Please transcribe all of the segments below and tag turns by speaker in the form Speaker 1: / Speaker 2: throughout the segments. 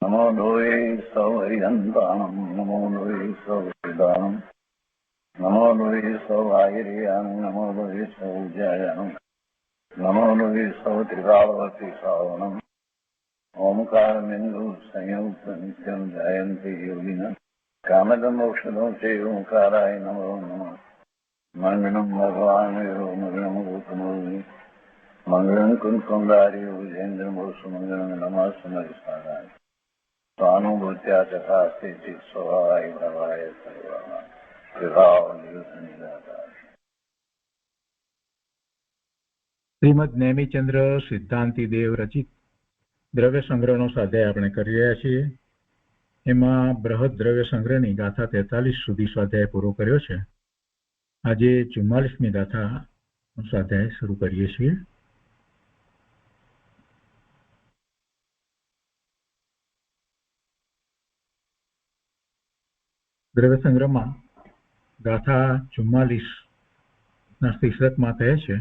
Speaker 1: નમો લોહે સૌહરિહંતાણમ નમો લોહે સૌહિદાનમ નમો લોહે સૌઆયર્યાણમ નમો લોહે સૌજયાણમ નમો લોહે સૌત્રિકાવતી સાવણમ ઓમકારમિંદુ સંયુક્ત નિત્યમ જયંતિ યોગિન કામદમોક્ષદો તે ઓંકારાય નમો નમઃ મંગલમ ભગવાન મંગલમ ગોતમોર્મિ મંગલમ કુંકુંદારી વિજેન્દ્રમોષ મંગલમ નમઃ સમરિસારાય સ્વાનુભૂત્યા ચકાસ્તિ સ્વભાવાય ભવાય સર્વમાં વિભાવ નિરુદ્ધ નિરાકાર.
Speaker 2: શ્રીમદ નેમિચંદ્ર સિદ્ધાંતિ દેવ રચિત દ્રવ્ય સંગ્રહનો સ્વાધ્યાય આપણે કરી રહ્યા છીએ. એમાં બૃહદ દ્રવ્ય સંગ્રહની ગાથા 43 સુધી સ્વાધ્યાય પૂરો કર્યો છે. આજે 44મી ગાથા સ્વાધ્યાય શરૂ કરીએ છીએ. દ્રવ્ય સંગ્રહમાં ગાથા 44ના શીર્ષકમાં કહે છે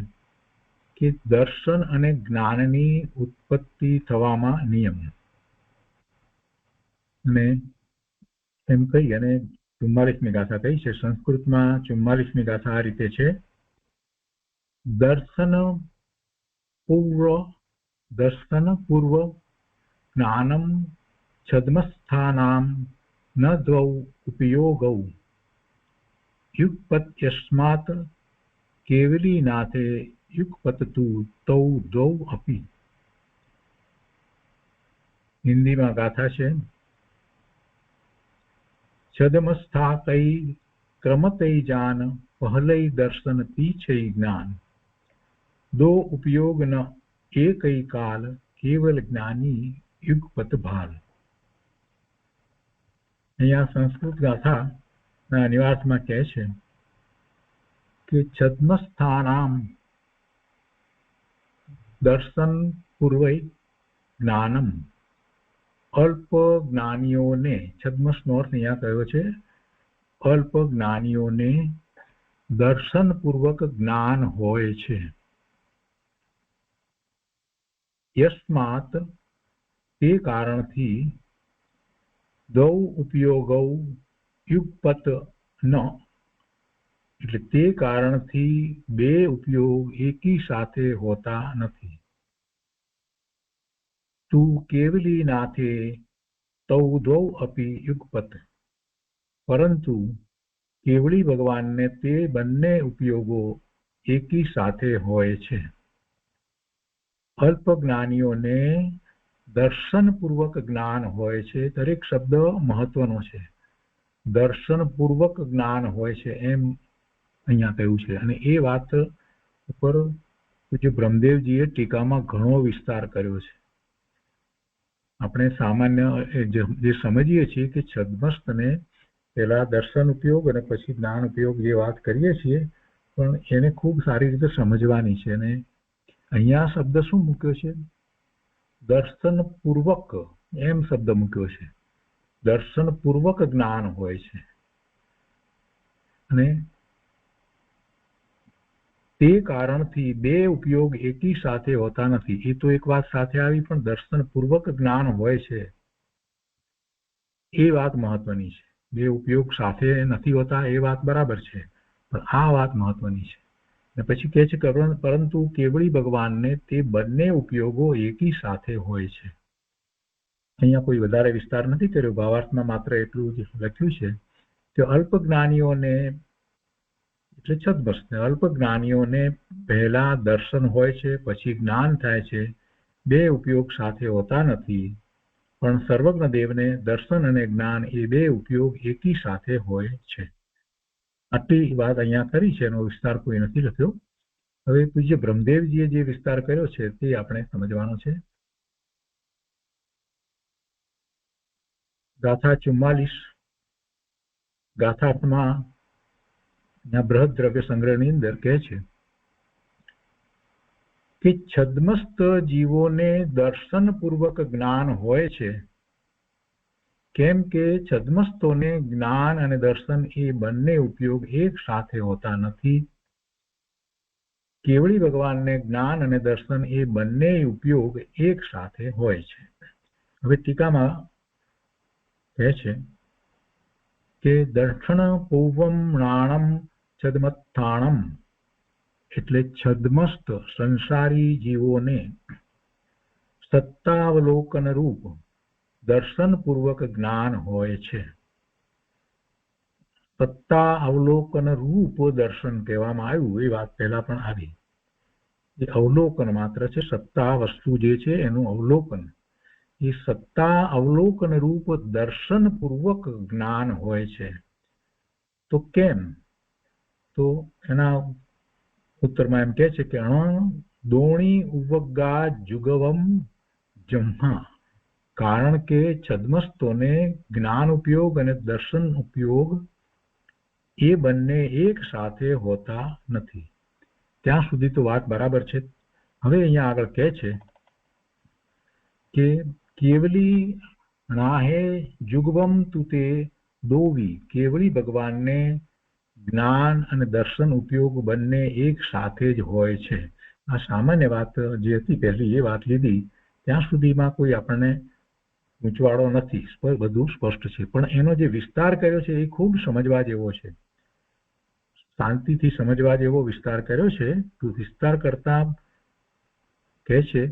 Speaker 2: કે દર્શન અને જ્ઞાનની ઉત્પત્તિ થવામાં નિયમ. અને એમ કહી અને 44મી ગાથા કહી છે. સંસ્કૃતમાં 44મી ગાથા આ રીતે છે: દર્શન પૂર્વ જ્ઞાનમ છદ્મસ્થાનામ ન દ્વૌ ઉપયોગૌ યુગપત્યસ્માત કેવલીનાથે યુગપતતુ તૌ દ્વૌ અપી. હિન્દીમાં ગાથા છે: છદ્મસ્થાકૈ ક્રમતૈ જાન પહલૈ દર્શન પીછૈ જ્ઞાન દો ઉપયોગ ન એકૈ કાલ કેવલ જ્ઞાની યુગપત ભાલ. અહીંયા સંસ્કૃત ગાથાના અનુવાદમાં કહે છે કે છદ્મસ્થાનામ દર્શન પૂર્વૈ જ્ઞાનમ, અલ્પ જ્ઞાનીઓને, છદ્મસનો અર્થ અહીંયા કયો છે અલ્પ જ્ઞાનીઓને દર્શન પૂર્વક જ્ઞાન હોય છે. યસ્માત તે કારણથી દૌ ઉપયોગૌ યુગપત ન, એટલે તે કારણથી બે ઉપયોગ એકી સાથે હોતા નથી. તું કેવલી નાથે તૌ દ્વૌ અપી યુગપત, પરંતુ કેવળી ભગવાનને તે બંને ઉપયોગો એકી સાથે હોય છે. અલ્પ જ્ઞાનીઓને દર્શનપૂર્વક જ્ઞાન હોય છે. દરેક શબ્દ મહત્વનો છે. દર્શનપૂર્વક જ્ઞાન હોય છે એમ અહીંયા કહ્યું છે. અને એ વાત ઉપર પૂજ્ય બ્રહ્મદેવજીએ ટીકામાં ઘણો વિસ્તાર કર્યો છે. આપણે સામાન્ય જે સમજીએ છીએ કે છદ્મસ્થને પહેલા દર્શન ઉપયોગ અને પછી જ્ઞાન ઉપયોગ જે વાત કરીએ છીએ, પણ એને ખૂબ સારી રીતે સમજવાની છે. અને અહીંયા શબ્દ શું મૂક્યો છે? દર્શનપૂર્વક એમ શબ્દ મૂક્યો છે. દર્શનપૂર્વક જ્ઞાન હોય છે. અને તે કારણથી બે ઉપયોગ એકી સાથે હોતા નથી. એ તો એક વાત સાથે આવી, પણ દર્શનપૂર્વક જ્ઞાન હોય છે એ વાત મહત્વની છે. બે ઉપયોગ સાથે નથી હોતા એ વાત બરાબર છે, પણ આ વાત મહત્વની છે. અને પછી કહે છે કે પરંતુ કેવળી ભગવાનને તે બંને ઉપયોગો એકી સાથે હોય છે. અહીંયા કોઈ વધારે વિસ્તાર નથી કર્યો. ભાવાર્થમાં માત્ર એટલું જ લખ્યું છે કે અલ્પ જ્ઞાનીઓને, એટલે છદ્મસ્થ, અલ્પ જ્ઞાનીઓને પહેલા દર્શન હોય છે, પછી જ્ઞાન થાય છે. બે ઉપયોગ સાથે હોતા નથી, પણ સર્વજ્ઞ દેવને દર્શન અને જ્ઞાન એ બે ઉપયોગ એકી સાથે હોય છે. આટલી વાત અહીંયા કરી છે. એનો વિસ્તાર કોઈ નથી લખ્યો. હવે પૂજ્ય બ્રહ્મદેવજીએ જે વિસ્તાર કર્યો છે તે આપણે સમજવાનો છે. ગાથા 44 ગાથામાં બૃહદ દ્રવ્ય સંગ્રહની અંદર કહે છે કે છદ્મસ્થ જીવોને દર્શનપૂર્વક જ્ઞાન હોય છે, કેમ કે છદ્મસ્થોને જ્ઞાન અને દર્શન એ બંને ઉપયોગ એક સાથે હોતા નથી. કેવળી ભગવાનને જ્ઞાન અને દર્શન એ બંને ઉપયોગ એક સાથે હોય છે. હવે ટીકામાં કહે છે કે દર્શન પૂર્વમ્ણાણમ છદ્મસ્થાણમ એટલે છદ્મસ્થ સંસારી જીવોને સત્તાવલોકન રૂપ દર્શન પૂર્વક જ્ઞાન હોય છે. સત્તા અવલોકન રૂપ દર્શન કહેવામાં આવ્યું એ વાત પહેલા પણ આવી. એ અવલોકન માત્ર છે, સત્તા વસ્તુ જે છે એનું અવલોકન. એ સત્તા અવલોકન રૂપ દર્શન પૂર્વક જ્ઞાન હોય છે. તો કેમ? તો એના ઉત્તરમાં એમ કહે છે કે દોણી ઉવગા જુગવમ જમ્હા, કારણ કે છદ્મસ્થોને જ્ઞાન ઉપયોગ અને દર્શન ઉપયોગ એ બંને એક સાથે હોતા નથી. ત્યાં સુધી તો વાત બરાબર છે. હવે અહીંયા આગળ કહે છે કે કેવલી નાહે જુગવમ તુતે દોવી, કેવળી ભગવાનને જ્ઞાન અને દર્શન ઉપયોગ બંને એક સાથે જ હોય છે. આ સામાન્ય વાત જે હતી પહેલી એ વાત લીધી, ત્યાં સુધીમાં કોઈ આપણને ગૂંચવાડો નથી, બધું સ્પષ્ટ છે. પણ એનો જે વિસ્તાર કર્યો છે એ ખૂબ સમજવા જેવો છે, શાંતિથી સમજવા જેવો વિસ્તાર કર્યો છે. તો વિસ્તાર કરતા કહે છે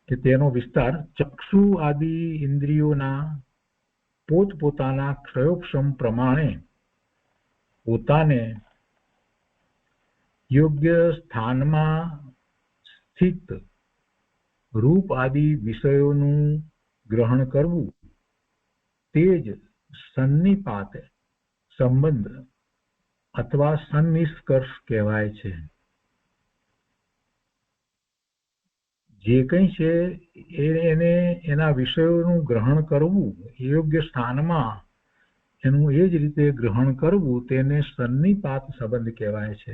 Speaker 2: કે તેનો વિસ્તાર ચક્ષુ આદિ ઇન્દ્રિયોના પોતપોતાના ક્ષયોક્ષમ પ્રમાણે પોતાને યોગ્ય સ્થાનમાં સ્થિત રૂપ આદિ વિષયોનું ગ્રહણ કરવું તે જ સન્નિપાત સંબંધ અથવા સન્નિષ્કર્ષ કહેવાય છે. જે કંઈ છે એને એના વિષયોનું ગ્રહણ કરવું, યોગ્ય સ્થાનમાં એનું એ જ રીતે ગ્રહણ કરવું તેને સન્નિપાત સંબંધ કહેવાય છે.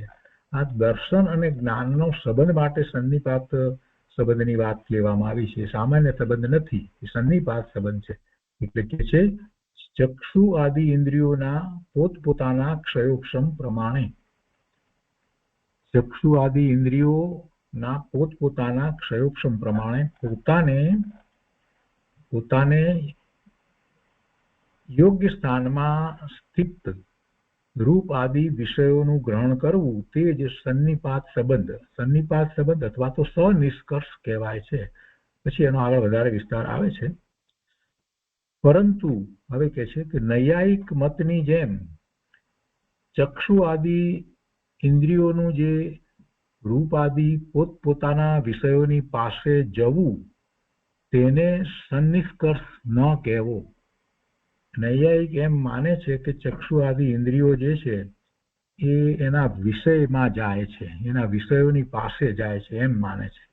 Speaker 2: આ દર્શન અને જ્ઞાનનો સંબંધ માટે સન્નિપાત સંબંધની વાત લેવામાં આવી છે. સામાન્ય સંબંધ નથી, એ સન્નિપાત સંબંધ છે. એટલે કે છે ચક્ષુ આદિ ઇન્દ્રિયોના પોતપોતાના ક્ષયોક્ષમ પ્રમાણે, ચક્ષુ આદિ ઇન્દ્રિયોના પોતપોતાના ક્ષયોક્ષમ પ્રમાણે પોતાને યોગ્ય સ્થાનમાં સ્થિત રૂપ આદિ વિષયોનું ગ્રહણ કરવું તે જ સન્નિપાત સંબંધ અથવા તો સનિષ્કર્ષ કહેવાય છે. પછી એનો આગળ વધારે વિસ્તાર આવે છે. પરંતુ હવે કહે છે કે નૈયાયિક મતની જેમ ચક્ષુ આદિ ઇન્દ્રિયોનું જે રૂપ આદિ પોતપોતાના વિષયોની પાસે જવું તેને સન્નિષ્કર્ષ ન કહેવો. નૈયાયિક એમ માને છે કે ચક્ષુ આદિ ઇન્દ્રિયો જે છે એ એના વિષયમાં જાય છે, એના વિષયોની પાસે જાય છે એમ માને છે.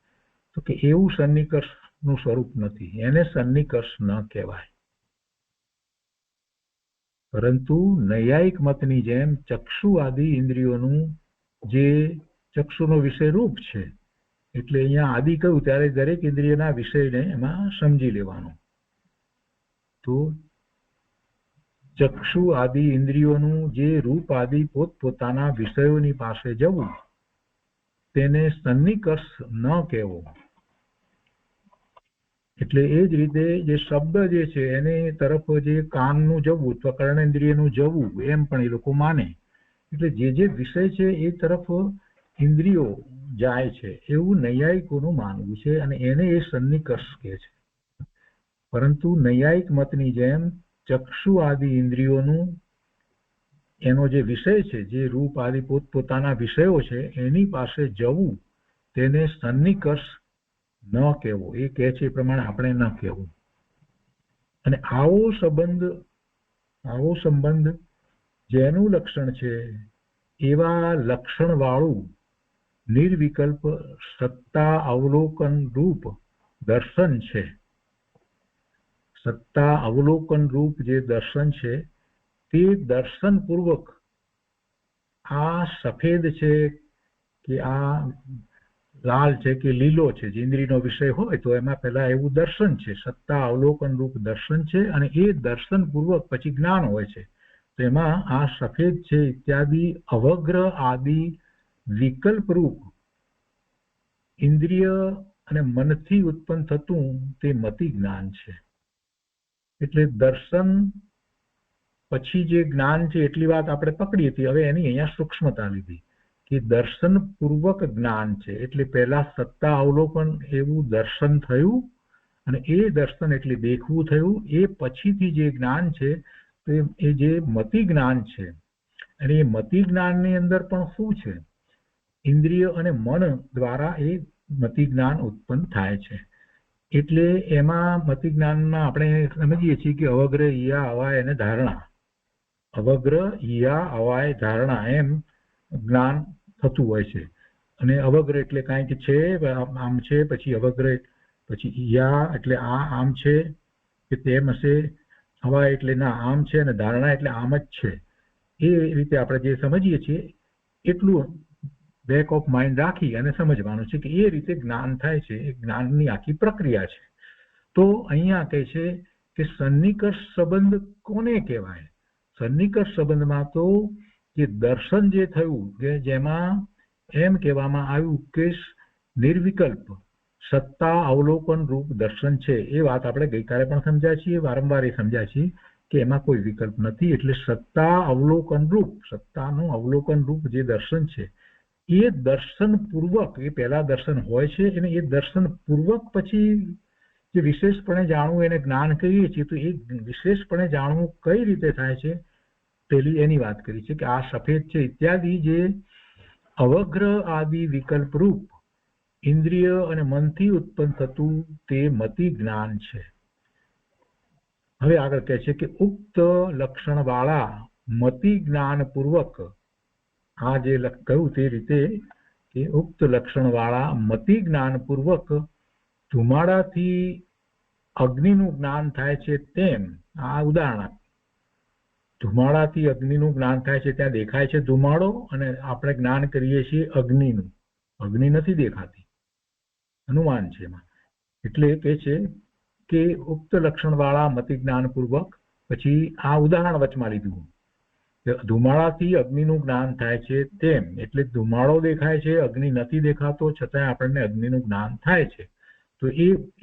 Speaker 2: તો કે એવું સન્નિકર્ષનું સ્વરૂપ નથી, એને સન્નિકર્ષ ન કહેવાય. પરંતુ નૈયાયિક મતની જેમ ચક્ષુ આદિ ઇન્દ્રિયોનું જે ચક્ષુનો વિષય રૂપ છે, એટલે અહીંયા આદિ કહ્યું ત્યારે દરેક ઇન્દ્રિયના વિષયને એમાં સમજી લેવાનો. તો ચક્ષુ આદિ ઇન્દ્રિયોનું જે રૂપ આદિ પોતપોતાના વિષયોની પાસે જવું તેને સન્નિકર્ષ ન કહેવો. એટલે એ જ રીતે જે શબ્દ જે છે એની તરફ જે કાનનું જવું અથવા કર્ણેન્દ્રિયનું જવું એમ પણ એ લોકો માને. એટલે જે વિષય છે એ તરફ ઇન્દ્રિયો જાય છે એવું નૈયાયિકોનું માનવું છે, અને એને એ સન્નિકર્ષ કહે છે. પરંતુ નૈયાયિક મતની જેમ ચક્ષુ આદિ ઇન્દ્રિયોનું એનો જે વિષય છે, જે રૂપ આદિ પોતપોતાના વિષયો છે એની પાસે જવું તેને સન્નિકર્ષ ન કહેવો. એ કહે છે એ પ્રમાણે આપણે ન કહેવું. અને આવો સંબંધ જેનું લક્ષણ છે એવા લક્ષણ વાળું નિર્વિકલ્પ સત્તા અવલોકન રૂપ દર્શન છે. સત્તા અવલોકન રૂપ જે દર્શન છે તે દર્શન પૂર્વક આ સફેદ છે કે આ લાલ છે કે લીલો છે, જે ઇન્દ્રિયનો વિષય હોય તો એમાં પહેલા એવું દર્શન છે, સત્તા અવલોકન રૂપ દર્શન છે, અને એ દર્શન પૂર્વક પછી જ્ઞાન હોય છે. તો એમાં આ સફેદ છે ઇત્યાદિ અવગ્ર આદિ વિકલ્પ રૂપ ઇન્દ્રિય અને મનથી ઉત્પન્ન થતું તે મતિ જ્ઞાન છે. એટલે દર્શન પછી જે જ્ઞાન છે એટલી વાત આપણે પકડી હતી. હવે એની અહીંયા સૂક્ષ્મતા લીધી કે દર્શન પૂર્વક જ્ઞાન છે. એટલે પહેલા સત્તા અવલોકન એવું દર્શન થયું અને એ દર્શન એટલે દેખવું થયું. એ પછીથી જે જ્ઞાન છે એ જે મતિ જ્ઞાન છે. અને એ મતિ જ્ઞાનની અંદર પણ શું છે? ઇન્દ્રિય અને મન દ્વારા એ મતિ જ્ઞાન ઉત્પન્ન થાય છે. એટલે એમાં મતિ જ્ઞાનમાં આપણે સમજીએ છીએ કે અવગ્ર, ઈયા, અવાય અને ધારણા. અવગ્ર, ઈયા, અવાય, ધારણા એમ જ્ઞાન થતું હોય છે. અને અવગ્ર એટલે કાંઈક છે, આમ છે, પછી અવગ્ર પછી ઈયા એટલે આ આમ છે કે તેમ હશે, અવાય એટલે ના આમ છે, અને ધારણા એટલે આમ જ છે. એ રીતે આપણે જે સમજીએ છીએ એટલું બેક ઓફ માઇન્ડ રાખી અને સમજવાનું છે કે એ રીતે જ્ઞાન થાય છે. એ જ્ઞાનની આખી પ્રક્રિયા છે. તો અહીંયા કહે છે કે સન્નિકર્ષ સંબંધ કોને કહેવાય? સન્નિકર્ષ સંબંધમાં તો જે દર્શન જે થયું કે જેમાં એમ કહેવામાં આવ્યું કે નિર્વિકલ્પ સત્તા અવલોકન રૂપ દર્શન છે. એ વાત આપણે ગઈકાલે પણ સમજ્યા છીએ, વારંવાર એ સમજ્યા છીએ કે એમાં કોઈ વિકલ્પ નથી. એટલે સત્તા અવલોકન રૂપ, સત્તાનું અવલોકન રૂપ જે દર્શન છે એ દર્શન પૂર્વક, એ પહેલા દર્શન હોય છે અને એ દર્શન પૂર્વક પછી જે વિશેષપણે જાણવું એને જ્ઞાન કહીએ છીએ. તો એ વિશેષપણે જાણવું કઈ રીતે થાય છે પેલી એની વાત કરી છે કે આ સફેદ છે ઇત્યાદિ જે અવગ્ર આદિ વિકલ્પ રૂપ ઇન્દ્રિય અને મનથી ઉત્પન્ન થતું તે મતિ જ્ઞાન છે. હવે આગળ કહે છે કે ઉક્ત લક્ષણ વાળા મતિ જ્ઞાન પૂર્વક, આ જે કહ્યું તે રીતે કે ઉક્ત લક્ષણ વાળા મતિ જ્ઞાન પૂર્વક ધુમાડાથી અગ્નિનું જ્ઞાન થાય છે તેમ આ ઉદાહરણ. ધુમાડાથી અગ્નિનું જ્ઞાન થાય છે, ત્યાં દેખાય છે ધુમાડો અને આપણે જ્ઞાન કરીએ છીએ અગ્નિનું. અગ્નિ નથી દેખાતી, અનુમાન છે એમાં. એટલે કે છે કે ઉક્ત લક્ષણ વાળા મતિ જ્ઞાન પૂર્વક પછી આ ઉદાહરણ વચમાં લીધું. ધુમાડાથી અગ્નિનું જ્ઞાન થાય છે તેમ, એટલે ધુમાડો દેખાય છે, અગ્નિ નથી દેખાતો, છતાં આપણને અગ્નિનું જ્ઞાન થાય છે. તો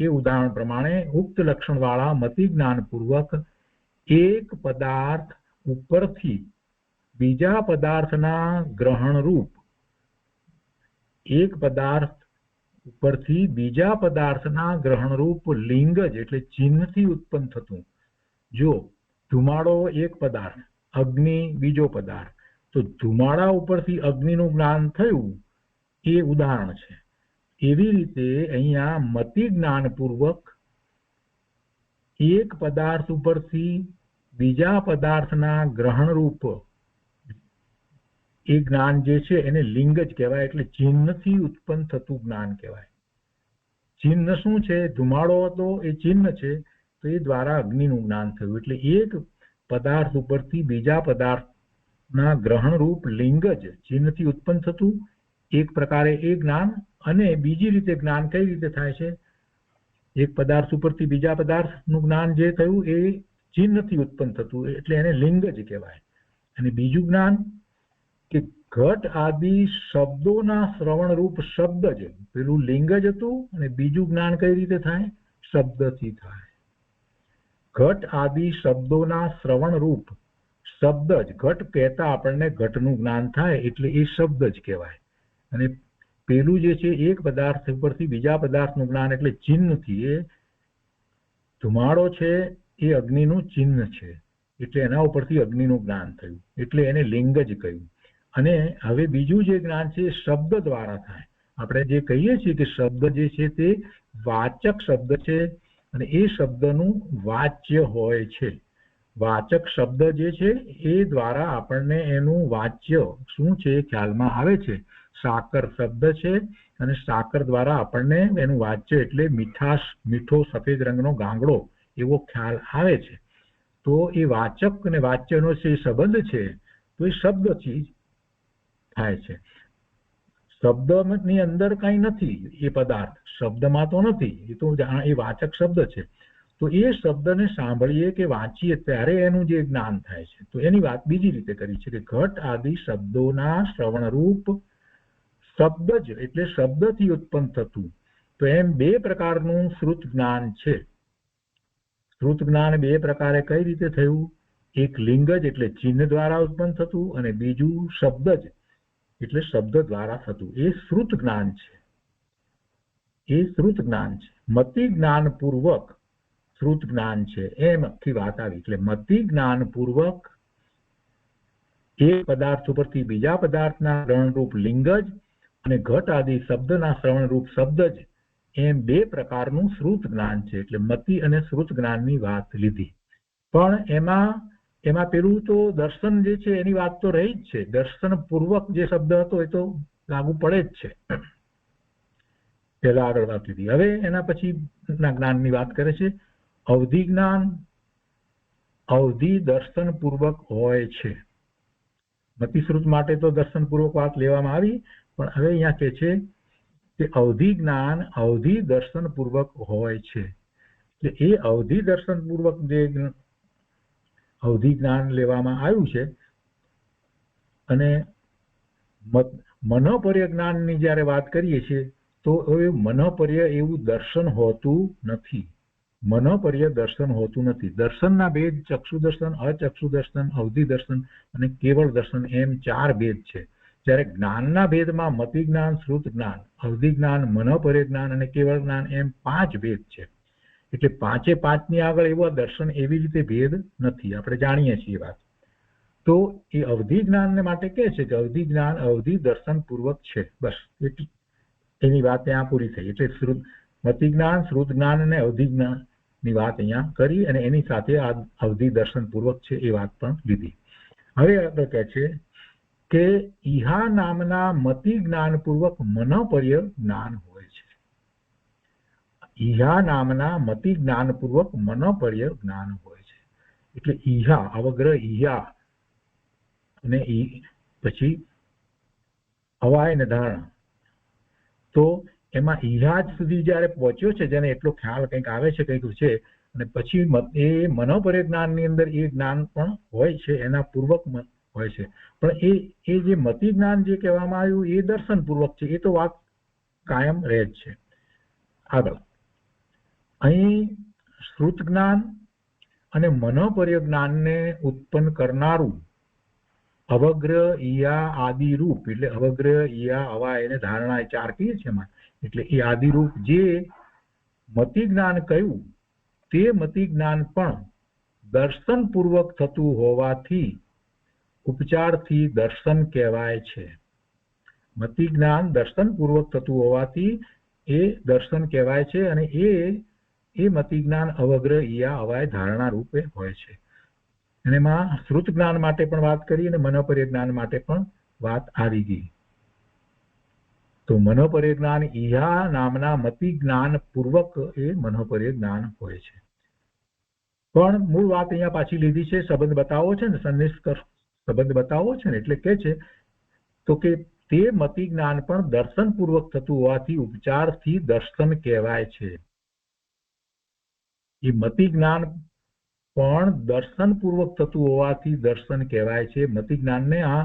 Speaker 2: એ ઉદાહરણ પ્રમાણે ઉક્ત લક્ષણ વાળા મતિ જ્ઞાન પૂર્વક એક પદાર્થ ઉપરથી બીજા પદાર્થના ગ્રહણ રૂપ, એક પદાર્થ ઉપરથી બીજા પદાર્થના ગ્રહણ રૂપ લિંગ જ એટલે ચિહ્નથી ઉત્પન્ન થતું. જો ધુમાડો એક પદાર્થ, અગ્નિ બીજો પદાર્થ, તો ધુમાડા ઉપરથી અગ્નિનું જ્ઞાન થયું એ ઉદાહરણ છે. એવી રીતે અહીંયા મતિ જ્ઞાન પૂર્વક એક પદાર્થ ઉપરથી બીજા પદાર્થના ગ્રહણ રૂપ એ જ્ઞાન જે છે એને લિંગ જ કહેવાય, એટલે ચિહ્નથી ઉત્પન્ન થતું જ્ઞાન કહેવાય. ચિહ્ન શું છે? ધુમાડો હતો એ ચિહ્ન છે, તો એ દ્વારા અગ્નિનું જ્ઞાન થયું. એટલે એક પદાર્થ ઉપરથી બીજા પદાર્થના ગ્રહણ રૂપ લિંગ જ ચિહ્નથી ઉત્પન્ન થતું એક પ્રકારે એ જ્ઞાન. અને બીજી રીતે જ્ઞાન કઈ રીતે થાય છે? એક પદાર્થ ઉપરથી બીજા પદાર્થનું જ્ઞાન જે થયું એ ચિહ્નથી ઉત્પન્ન થતું, એટલે એને લિંગ જ કહેવાય. અને બીજું જ્ઞાન કે ઘટ આદિ શબ્દોના શ્રવણ રૂપ શબ્દ જ, પેલું લિંગ જ હતું અને બીજું જ્ઞાન કઈ રીતે થાય? શબ્દથી થાય. ઘટ આદિ શબ્દોના શ્રવણ રૂપ શબ્દ જ, ઘટ કહેતા આપણને ઘટનું જ્ઞાન થાય એટલે એ શબ્દ જ કહેવાય. અને પેલું જે છે એક પદાર્થ ઉપરથી બીજા પદાર્થનું જ્ઞાન એટલે ચિહ્નથી. એ ધુમાડો છે એ અગ્નિનું ચિહ્ન છે, એટલે એના ઉપરથી અગ્નિનું જ્ઞાન થયું, એટલે એને લિંગ જ કહ્યું. અને હવે બીજું જે જ્ઞાન છે એ શબ્દ દ્વારા થાય. આપણે જે કહીએ છીએ કે શબ્દ જે છે તે વાચક શબ્દ છે અને એ શબ્દનું વાચ્ય હોય છે. વાચક શબ્દ જે છે એ દ્વારા આપણને એનું વાચ્ય શું છે એ ખ્યાલમાં આવે છે. સાકર શબ્દ છે અને સાકર દ્વારા આપણને એનું વાચ્ય એટલે મીઠાશ, મીઠો સફેદ રંગનો ગાંગડો એવો ખ્યાલ આવે છે. તો એ વાચક અને વાચ્યનો જે સંબંધ છે તો એ શબ્દથી થાય છે. શબ્દની અંદર કઈ નથી, એ પદાર્થ શબ્દમાં તો નથી, એ તો એ વાચક શબ્દ છે. તો એ શબ્દને સાંભળીએ કે વાંચીએ ત્યારે એનું જે જ્ઞાન થાય છે. તો એની વાત બીજી રીતે કરી છે કે ઘટ આદિ શબ્દોના શ્રવણ રૂપ શબ્દ જ એટલે શબ્દથી ઉત્પન્ન થતું. તો એમ બે પ્રકારનું શ્રુત જ્ઞાન છે. શ્રુત જ્ઞાન બે પ્રકારે કઈ રીતે થયું? એક લિંગ જ એટલે ચિહ્ન દ્વારા ઉત્પન્ન થતું, અને બીજું શબ્દ જ એટલે શબ્દ દ્વારા થતું. એ શ્રુત જ્ઞાન છે. એ શ્રુત જ્ઞાન છે. મતિ જ્ઞાન પૂર્વક શ્રુત જ્ઞાન છે, એમ આખી વાત આવી. એટલે મતિ જ્ઞાન પૂર્વક એક પદાર્થ ઉપરથી બીજા પદાર્થના શ્રવણરૂપ લિંગ જ અને ઘટ આદિ શબ્દના શ્રવણરૂપ શબ્દ જ, એમ બે પ્રકારનું શ્રુત જ્ઞાન છે. એટલે મતિ અને શ્રુત જ્ઞાનની વાત લીધી. પણ એમાં પેલું તો દર્શન જે છે એની વાત તો રહી જ છે. દર્શન પૂર્વક જે શબ્દ હતો એ તો લાગુ પડે જ છે. પેલા આગળ વાત લીધી. હવે એના પછી જ્ઞાનની વાત કરે છે. અવધિ જ્ઞાન અવધિ દર્શન પૂર્વક હોય છે. મતિશ્રુત માટે તો દર્શન પૂર્વક વાત લેવામાં આવી, પણ હવે અહીંયા કે છે કે અવધિ જ્ઞાન અવધિ દર્શન પૂર્વક હોય છે. એટલે એ અવધિ દર્શન પૂર્વક જે અવધિ જ્ઞાન લેવામાં આવ્યું છે, અને મનોપર્ય જ્ઞાનની જ્યારે વાત કરીએ છીએ તો હવે મનોપર્ય એવું દર્શન હોતું નથી. મનોપર્ય દર્શન હોતું નથી. દર્શનના ભેદ ચક્ષુ દર્શન, અચક્ષુ દર્શન, અવધિ દર્શન અને કેવળ દર્શન એમ 4 ભેદ છે. જ્યારે જ્ઞાનના ભેદમાં મતિ જ્ઞાન, શ્રુત જ્ઞાન, અવધિ જ્ઞાન, મનોપર્ય જ્ઞાન અને કેવળ જ્ઞાન એમ 5 ભેદ છે. એટલે 5-5ની આગળ એવો દર્શન એવી રીતે ભેદ નથી. આપણે જાણીએ છીએ વાત. તો એ અવધિ જ્ઞાનને માટે કહે છે કે અવધિ જ્ઞાન અવધિ દર્શન પૂર્વક છે. બસ એની વાત ત્યાં પૂરી થઈ. એટલે મતિ જ્ઞાન, શ્રુત જ્ઞાન અને અવધિ જ્ઞાનની વાત અહીંયા કરી, અને એની સાથે આ અવધિ દર્શન પૂર્વક છે એ વાત પણ લીધી. હવે આપણે કહે છે કે ઈહા નામના મતિ જ્ઞાન પૂર્વક મનોપર્ય જ્ઞાન હોય છે. ઈહા નામના મતિ જ્ઞાન પૂર્વક મનોપર્ય જ્ઞાન હોય છે. એટલે ઈહા અવગ્રહ ઈહા અને પછી અવાય ને ધારણ, તો એમાં ઈહા સુધી જયારે પહોંચ્યો છે, જેને એટલો ખ્યાલ કંઈક આવે છે, કંઈક છે, અને પછી એ મનોપર્ય જ્ઞાનની અંદર એ જ્ઞાન પણ હોય છે, એના પૂર્વક હોય છે. પણ એ જે મતિ જ્ઞાન જે કહેવામાં આવ્યું એ દર્શન પૂર્વક છે. એ તો વાત કાયમ રહે જ છે. આગળ અહીં શ્રુત જ્ઞાન અને મનોપર્ય જ્ઞાનને ઉત્પન્ન કરનારું અવગ્રહ ઈયા આદિરૂપ, એટલે અવગ્રહ ઈયા અવાય અને ધારણા, 4 કહીએ છીએ એમાં. એટલે એ આદિરૂપ જે મતિ જ્ઞાન કહ્યું તે મતિ જ્ઞાન પણ દર્શન પૂર્વક થતું હોવાથી ઉપચારથી દર્શન કહેવાય છે. મતિ જ્ઞાન દર્શન પૂર્વક થતું હોવાથી એ દર્શન કહેવાય છે, અને એ મતિ જ્ઞાન અવગ્રહ ઈયા અવાય ધારણા રૂપે હોય છે. અને એમાં શ્રુત જ્ઞાન માટે પણ વાત કરી અને મનોપર્ય જ્ઞાન માટે પણ વાત આવી ગઈ. તો મનોપર્ય જ્ઞાન ઈહા નામના મતિ જ્ઞાન પૂર્વક એ મનોપર્ય જ્ઞાન હોય છે. પણ મૂળ વાત અહીંયા પાછી લીધી છે. સંબંધ બતાવો છે ને, સન્નિષ્કર્ષ સંબંધ બતાવો છે ને, એટલે કે છે તો કે તે મતિ જ્ઞાન પણ દર્શન પૂર્વક થતું હોવાથી ઉપચારથી દર્શન કહેવાય છે. એ મતિ જ્ઞાન પણ દર્શન પૂર્વક થતું હોવાથી દર્શન કહેવાય છે. મતિ જ્ઞાનને આ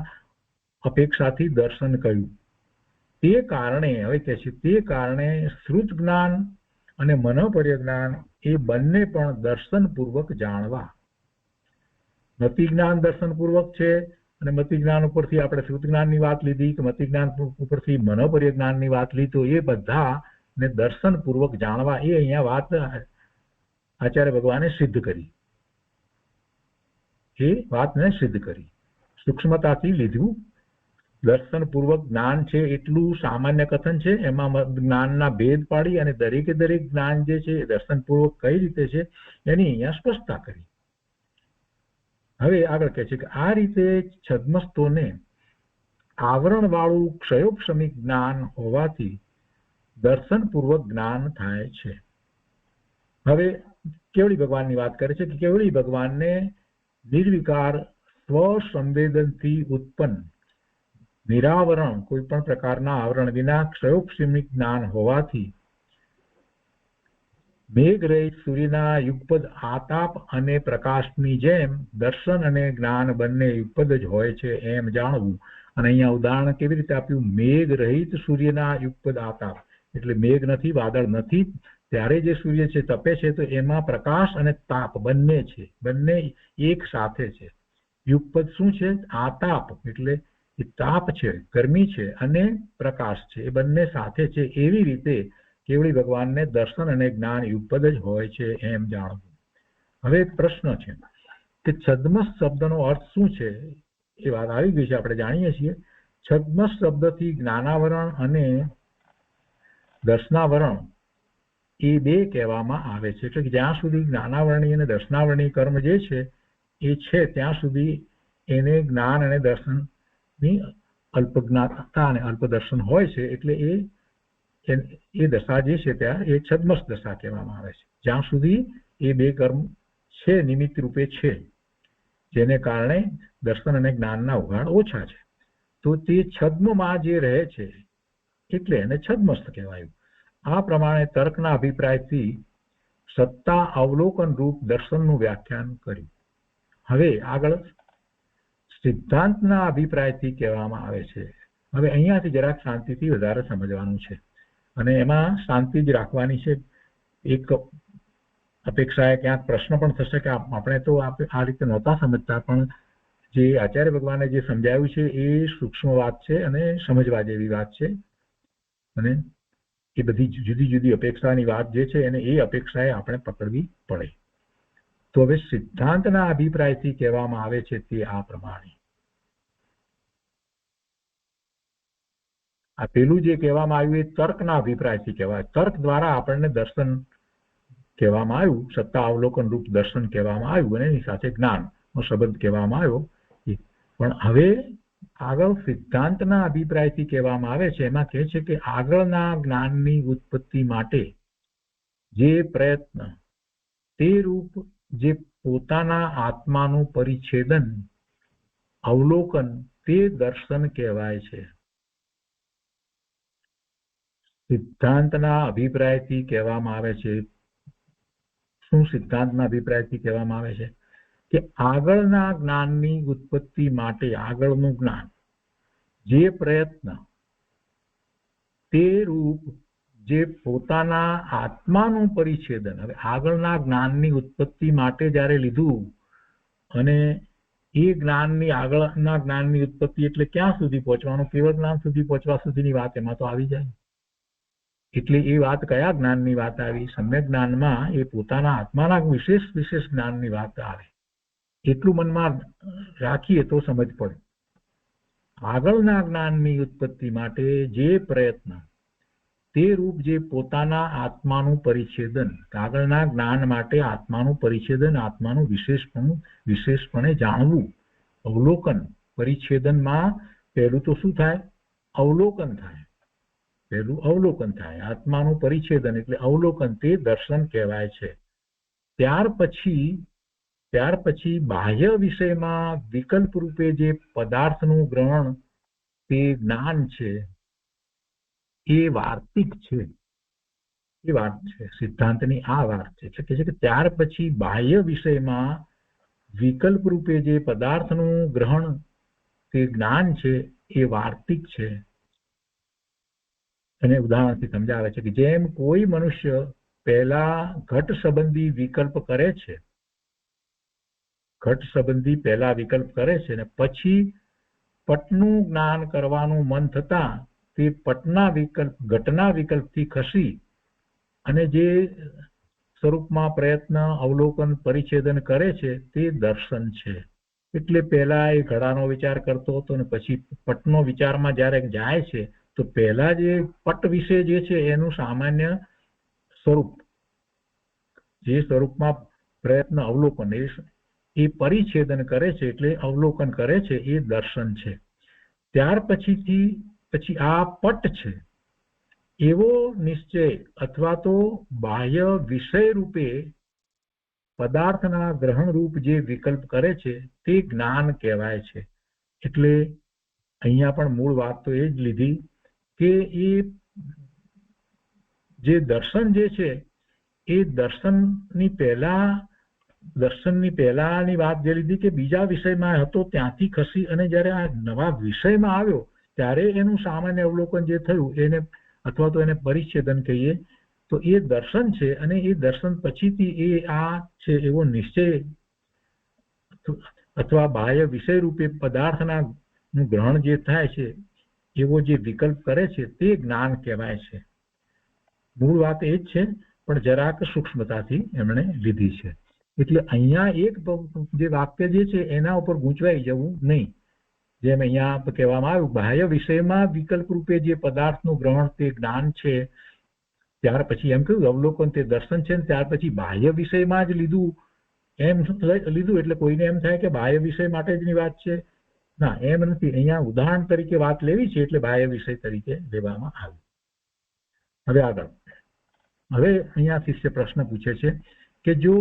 Speaker 2: અપેક્ષાથી દર્શન કહ્યું. તે કારણે હવે કહે છે તે કારણે શ્રુત જ્ઞાન અને મનોપર્ય જ્ઞાન એ બંને પણ દર્શન પૂર્વક જાણવા. મતિ જ્ઞાન દર્શન પૂર્વક છે, અને મતિ જ્ઞાન ઉપરથી આપણે શ્રુત જ્ઞાનની વાત લીધી, કે મતિ જ્ઞાન ઉપરથી મનોપર્ય જ્ઞાનની વાત લીધી, તો એ બધા ને દર્શન પૂર્વક જાણવા, એ અહીંયા વાત આચાર્ય ભગવાને સિદ્ધ કરી. એ વાતને સિદ્ધ કરી, સૂક્ષ્મતાથી લીધું. દર્શન પૂર્વક જ્ઞાન છે એટલું સામાન્ય કથન છે, એમાં જ્ઞાનના ભેદ પાડી અને દરેકે દરેક જ્ઞાન જે છે એ દર્શન પૂર્વક કઈ રીતે છે એની અહીંયા સ્પષ્ટતા કરી. હવે આગળ કહે છે કે આ રીતે છદ્મસ્થોને આવરણ વાળું ક્ષયોપશમિક જ્ઞાન હોવાથી દર્શન પૂર્વક જ્ઞાન થાય છે. હવે કેવળી ભગવાનની વાત કરે છે કે કેવળી ભગવાનને નિર્વિકાર સ્વસંવેદનથી ઉત્પન્ન નિરાવરણ કોઈ પણ પ્રકારના આવરણ વિના ક્ષયોપશમિક જ્ઞાન હોવાથી મેઘ રહિત સૂર્યના યુગપદ આતાપ અને પ્રકાશની જેમ દર્શન અને જ્ઞાન બંને યુગપદ જ હોય છે એમ જાણવું. અને અહીંયા ઉદાહરણ કેવી રીતે આપ્યું? મેઘ રહિત સૂર્યના યુગપદ આતાપ, એટલે મેઘ નથી, વાદળ નથી, ત્યારે જે સૂર્ય છે તપે છે તો એમાં પ્રકાશ અને તાપ બંને છે, બંને એક સાથે છે. યુગપદ શું છે? આતાપ, એટલે એ તાપ છે, ગરમી છે, અને પ્રકાશ છે, એ બંને સાથે છે. એવી રીતે કેવળી ભગવાનને દર્શન અને જ્ઞાન યુગપદ જ હોય છે એમ જાણવું. હવે એક પ્રશ્ન છે કે છદ્મસ શબ્દનો અર્થ શું છે? એ વાત આવી ગઈ છે, આપણે જાણીએ છીએ. છદ્મસ શબ્દથી જ્ઞાનાવરણ અને દર્શનાવરણ એ બે કહેવામાં આવે છે. એટલે કે જ્યાં સુધી જ્ઞાનાવરણી અને દર્શનાવરણી કર્મ જે છે એ છે ત્યાં સુધી એને જ્ઞાન અને દર્શનની અલ્પજ્ઞાતા અને અલ્પદર્શન હોય છે. એટલે એ દશા જે છે ત્યાં એ છદ્મસ દશા કહેવામાં આવે છે. જ્યાં સુધી એ બે કર્મ છે, નિમિત્ત રૂપે છે, જેને કારણે દર્શન અને જ્ઞાનના ઉઘાડ ઓછા છે, તો તે છદ્મમાં જે રહે છે એટલે એને છદ્મસ્ત કહેવાયું. આ પ્રમાણે તર્કના અભિપ્રાયથી સત્તા અવલોકન રૂપ દર્શનનું વ્યાખ્યાન કર્યું. હવે આગળ સિદ્ધાંતના અભિપ્રાયથી કહેવામાં આવે છે. હવે અહીંયાથી જરાક શાંતિથી વધારે સમજવાનું છે અને એમાં શાંતિ જ રાખવાની છે. એક અપેક્ષાએ ક્યાંક પ્રશ્ન પણ થશે કે આપણે તો આ રીતે નહોતા સમજતા, પણ જે આચાર્ય ભગવાને જે સમજાવ્યું છે એ સૂક્ષ્મ વાત છે અને સમજવા જેવી વાત છે, અને એ બધી જુદી જુદી અપેક્ષાની વાત જે છે એને એ અપેક્ષાએ આપણે પકડવી પડે. તો હવે સિદ્ધાંતના અભિપ્રાયથી કહેવામાં આવે છે તે આ પ્રમાણે. આ પેલું જે કહેવામાં આવ્યું એ તર્કના અભિપ્રાયથી કહેવાય. તર્ક દ્વારા આપણને દર્શન કહેવામાં આવ્યું, સત્તા અવલોકન રૂપ દર્શન કહેવામાં આવ્યું, અને એની સાથે જ્ઞાનનો સંબંધ કહેવામાં આવ્યો. પણ હવે આગળ સિદ્ધાંતના અભિપ્રાયથી કહેવામાં આવે છે, એમાં કહે છે કે આગળના જ્ઞાનની ઉત્પત્તિ માટે જે પ્રયત્ન, તે રૂપ જે પોતાના આત્માનું પરિચ્છેદન, અવલોકન, તે દર્શન કહેવાય છે. સિદ્ધાંતના અભિપ્રાયથી કહેવામાં આવે છે. શું સિદ્ધાંતના અભિપ્રાયથી કહેવામાં આવે છે? કે આગળના જ્ઞાનની ઉત્પત્તિ માટે આગળનું જ્ઞાન, જે પ્રયત્ન, તે રૂપ જે પોતાના આત્માનું પરિચ્છેદન. હવે આગળના જ્ઞાનની ઉત્પત્તિ માટે જ્યારે લીધું, અને એ જ્ઞાનની આગળના જ્ઞાનની ઉત્પત્તિ એટલે ક્યાં સુધી પહોંચવાનું? કેવળ જ્ઞાન સુધી પહોંચવા સુધીની વાત એમાં તો આવી જાય. એટલે એ વાત કયા જ્ઞાનની વાત આવી? સમ્યક જ્ઞાનમાં એ પોતાના આત્માના વિશેષ જ્ઞાનની વાત આવે. એટલું મનમાં રાખીએ તો સમજ પડે. આગળના જ્ઞાનની ઉત્પત્તિ માટે જે પ્રયત્ન, તે રૂપ જે પોતાના આત્માનું પરિચ્છેદન, આગળના જ્ઞાન માટે આત્માનું પરિચ્છેદન, આત્માનું વિશેષપણે જાણવું, અવલોકન. પરિચ્છેદનમાં પહેલું તો શું થાય? અવલોકન થાય. પહેલું અવલોકન થાય, આત્માનું પરિચ્છેદન એટલે અવલોકન, તે દર્શન કહેવાય છે. ત્યાર પછી બાહ્ય વિષયમાં વિકલ્પ રૂપે જે પદાર્થનું ગ્રહણ, તે જ્ઞાન છે, એ વાર્તિક છે. એ વાત છે સિદ્ધાંતની. આ વાત છે કે ત્યાર પછી બાહ્ય વિષયમાં વિકલ્પ રૂપે જે પદાર્થનું ગ્રહણ, તે જ્ઞાન છે, એ વાર્તિક છે. અને ઉદાહરણથી સમજાવે છે કે જેમ કોઈ મનુષ્ય પહેલા ઘટ સંબંધી વિકલ્પ કરે છે, ઘટ સંબંધી પહેલા વિકલ્પ કરે છે ને પછી પટનું જ્ઞાન કરવાનું મન થતા તે પટના વિકલ્પ, ઘટના વિકલ્પથી ખસી અને જે સ્વરૂપમાં પ્રયત્ન, અવલોકન, પરિચ્છેદન કરે છે તે દર્શન છે. એટલે પહેલા એ ઘડાનો વિચાર કરતો હતો ને પછી પટનો વિચારમાં જ્યારે જાય છે તો પહેલા જે પટ વિશે જે છે એનું સામાન્ય સ્વરૂપ, જે સ્વરૂપમાં પ્રયત્ન, અવલોકન, એ પરિચ્છેદન કરે છે એટલે અવલોકન કરે છે, એ દર્શન છે. ત્યાર પછી આ પટ છે એવો નિશ્ચય અથવા તો બાહ્ય વિષય રૂપે પદાર્થના ગ્રહણ રૂપ જે વિકલ્પ કરે છે તે જ્ઞાન કહેવાય છે. એટલે અહીંયા પણ મૂળ વાત તો એ જ લીધી કે એ જે દર્શન જે છે એ દર્શનની પહેલાની વાત જે લીધી કે બીજા વિષયમાં હતો ત્યાંથી ખસી અને જ્યારે આ નવા વિષયમાં આવ્યો ત્યારે એનું સામાન્ય અવલોકન જે થયું એને, અથવા તો એને પરિચ્છેદન કહીએ, તો તો એ દર્શન છે, અને એ દર્શન પછીથી એ આ છે એવો નિશ્ચય અથવા બાહ્ય વિષય રૂપે પદાર્થના નું ગ્રહણ જે થાય છે એવો જે વિકલ્પ કરે છે તે જ્ઞાન કહેવાય છે. મૂળ વાત એ જ છે, પણ જરાક સૂક્ષ્મતાથી એમણે લીધી છે. એટલે અહીંયા એક જે વાક્ય જે છે એના ઉપર ગૂંચવાઈ જવું નહીં. જેમ અહીંયા કહેવામાં આવ્યું, બાહ્ય વિષયમાં વિકલ્પ રૂપે જે પદાર્થનું ગ્રહણ તે જ્ઞાન છે, ત્યાર પછી એમ કહ્યું અવલોકન તે દર્શન છે, ત્યાર પછી બાહ્ય વિષયમાં જ લીધું એમ લીધું એટલે કોઈને એમ થાય કે બાહ્ય વિષય માટે જની વાત છે. ના, એમ નથી. અહીંયા ઉદાહરણ તરીકે વાત લેવી છે એટલે બાહ્ય વિષય તરીકે લેવામાં આવ્યું. હવે આગળ, હવે અહીંયા શિષ્ય પ્રશ્ન પૂછે છે કે જો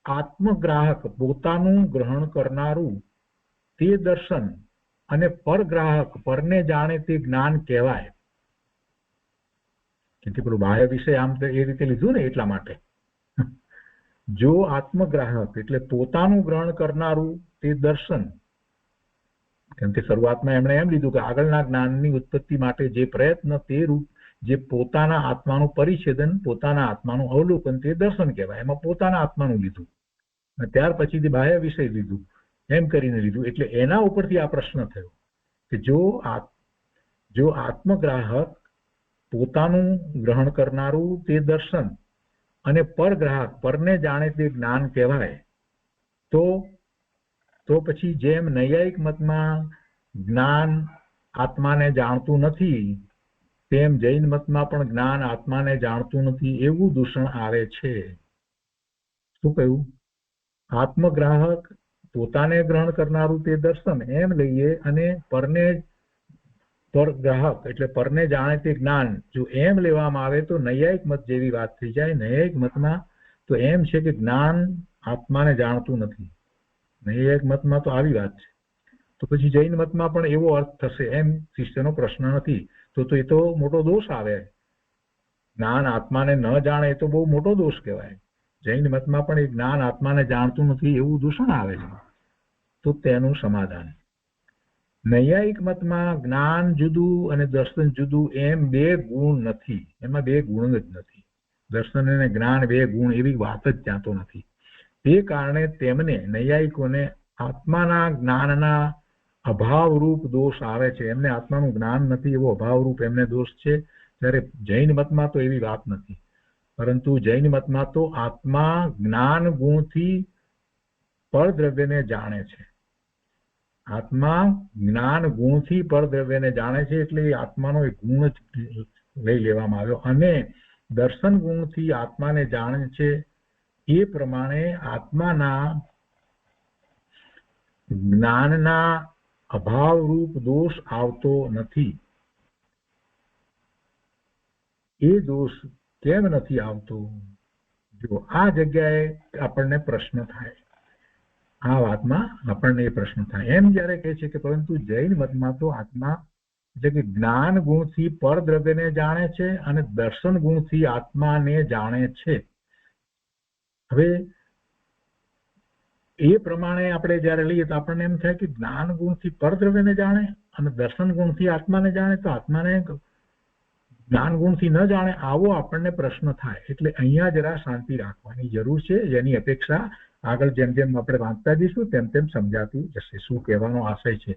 Speaker 2: આત્મગ્રાહક પોતાનું ગ્રહણ કરનારું તે દર્શન અને પરગ્રાહક પરને જાણે તે જ્ઞાન કહેવાય. કેમ કે પેલું બાહ્ય વિષય આમ તો એ રીતે લીધું ને એટલા માટે. જો આત્મગ્રાહક એટલે પોતાનું ગ્રહણ કરનારું તે દર્શન, કેમ કે શરૂઆતમાં એમણે એમ લીધું કે આગળના જ્ઞાનની ઉત્પત્તિ માટે જે પ્રયત્ન તે રૂપ જે પોતાના આત્માનું પરિચ્છેદન, પોતાના આત્માનું અવલોકન તે દર્શન કહેવાય. એમાં પોતાના આત્માનું લીધું, ત્યાર પછીથી બાહ્ય વિષય લીધું, એમ કરીને લીધું. એટલે એના ઉપરથી આ પ્રશ્ન થયો કે જો આત્મગ્રાહક પોતાનું ગ્રહણ કરનારું તે દર્શન અને પરગ્રાહક પરને જાણે તે જ્ઞાન કહેવાય, તો પછી જેમ નૈયાયિક મતમાં જ્ઞાન આત્માને જાણતું નથી, તેમ જૈન મતમાં પણ જ્ઞાન આત્માને જાણતું નથી એવું દૂષણ આવે છે. શું કહ્યું? આત્મગ્રાહક પોતાને ગ્રહણ કરનારું તે દર્શન એમ લઈએ, અને પરગ્રાહક એટલે પરને જાણે તે જ્ઞાન જો એમ લેવામાં આવે તો નૈયાયિક મત જેવી વાત થઈ જાય. નૈયાયિક મતમાં તો એમ છે કે જ્ઞાન આત્માને જાણતું નથી. નૈયાયિક મતમાં તો આવી વાત છે. તો પછી જૈન મતમાં પણ એવો અર્થ થશે એમ શિષ્યનો પ્રશ્ન નથી. તો એ તો મોટો દોષ આવે. જ્ઞાન આત્માને ન જાણે એ તો બહુ મોટો દોષ કહેવાય. જૈન મતમાં પણ એ જ્ઞાન આત્માને જાણતું નથી એવું દૂષણ આવે છે. તો તેનું સમાધાન, નૈયાયિક મતમાં જ્ઞાન જુદું અને દર્શન જુદું એમ બે ગુણ નથી. એમાં બે ગુણ જ નથી. દર્શન અને જ્ઞાન બે ગુણ એવી વાત જ ત્યાં તો નથી. તે કારણે તેમને નૈયાયિકોને આત્માના જ્ઞાનના અભાવરૂપ દોષ આવે છે. એમને આત્માનું જ્ઞાન નથી એવો અભાવરૂપ એમને દોષ છે. જ્યારે જૈન મતમાં તો એવી વાત નથી. પરંતુ જૈન મતમાં તો આત્મા જ્ઞાન ગુણથી પરદ્રવ્યને જાણે છે. આત્મા જ્ઞાન ગુણથી પરદ્રવ્યને જાણે છે, એટલે એ આત્માનો એક ગુણ જ લઈ લેવામાં આવ્યો. અને દર્શન ગુણથી આત્માને જાણે છે એ પ્રમાણે આત્માના જ્ઞાનના અભાવરૂપ દોષ આવતો નથી. એ દોષ કેમ નથી આવતો? જો આ જગ્યાએ આપણને પ્રશ્ન થાય, આ વાતમાં આપણને એ પ્રશ્ન થાય. એમ જયારે કહે છે કે પરંતુ જૈન મતમાં તો આત્મા એટલે કે જ્ઞાન ગુણથી પરદ્રવ્યને જાણે છે અને દર્શન ગુણથી આત્માને જાણે છે. હવે એ પ્રમાણે આપણે જયારે લઈએ તો આપણને એમ થાય કે જ્ઞાન ગુણથી પરદ્રવ્યને જાણે અને દર્શન ગુણથી આત્માને જાણે, તો આત્માને જ્ઞાન ગુણથી ન જાણે, આવો આપણને પ્રશ્ન થાય. એટલે અહીંયા જરા શાંતિ રાખવાની જરૂર છે, જેની અપેક્ષા આગળ જેમ જેમ આપણે વાંચતા જઈશું તેમ તેમ સમજાતી જશે શું કહેવાનો આશય છે.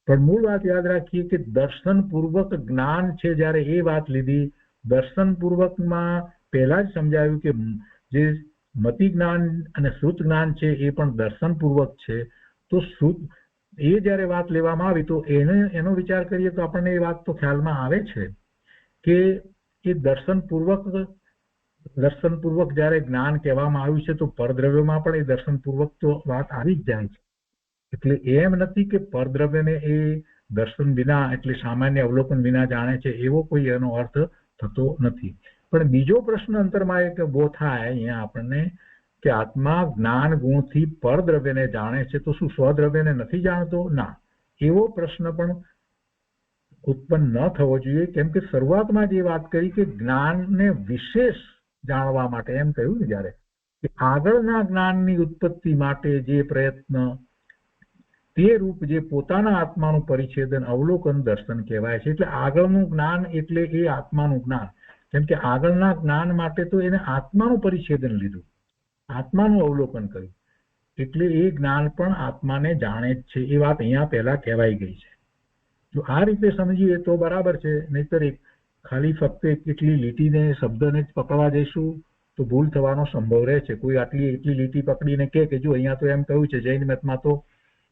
Speaker 2: પણ મૂળ વાત યાદ રાખીએ કે દર્શન પૂર્વક જ્ઞાન છે. જ્યારે એ વાત લીધી, દર્શન પૂર્વકમાં પહેલા જ સમજાવ્યું કે જે મતિ જ્ઞાન અને શ્રુત જ્ઞાન છે એ પણ દર્શન પૂર્વક છે. તો શ્રુત એ જયારે વાત લેવામાં આવી તો એનો વિચાર કરીએ તો આપણને એ વાત તો ખ્યાલમાં આવે છે કે એ દર્શન પૂર્વક જયારે જ્ઞાન કહેવામાં આવ્યું છે તો પરદ્રવ્યમાં પણ એ દર્શન પૂર્વક તો વાત આવી જ જાય છે. એટલે એમ નથી કે પરદ્રવ્યને એ દર્શન વિના એટલે સામાન્ય અવલોકન વિના જાણે છે એવો કોઈ એનો અર્થ થતો નથી. પણ બીજો પ્રશ્ન અંતરમાં એક ઉભો થાય અહીંયા આપણને કે આત્મા જ્ઞાન ગુણથી પરદ્રવ્યને જાણે છે તો શું સ્વદ્રવ્યને નથી જાણતો? ના, એવો પ્રશ્ન પણ ઉત્પન્ન ન થવો જોઈએ. કેમ કે શરૂઆતમાં જે વાત કરી કે જ્ઞાનને વિશેષ જાણવા માટે એમ કહ્યું ને જયારે કે આગળના જ્ઞાનની ઉત્પત્તિ માટે જે પ્રયત્ન તે રૂપ જે પોતાના આત્માનું પરિચ્છેદન અવલોકન દર્શન કહેવાય છે. એટલે આગળનું જ્ઞાન એટલે એ આત્માનું જ્ઞાન. કેમ કે આગળના જ્ઞાન માટે તો એને આત્માનું પરિચ્છેદન લીધું, આત્માનું અવલોકન કર્યું, એટલે એ જ્ઞાન પણ આત્માને જાણે જ છે. એ વાત અહીંયા પહેલા કહેવાઈ ગઈ છે. જો આ રીતે સમજીએ તો બરાબર છે, નહીતર ખાલી ફક્ત એટલી લીટીને શબ્દને જ પકડવા જઈશું તો ભૂલ થવાનો સંભવ રહે છે. કોઈ એટલી લીટી પકડીને કે જો અહીંયા તો એમ કહ્યું છે જૈન મતમાં તો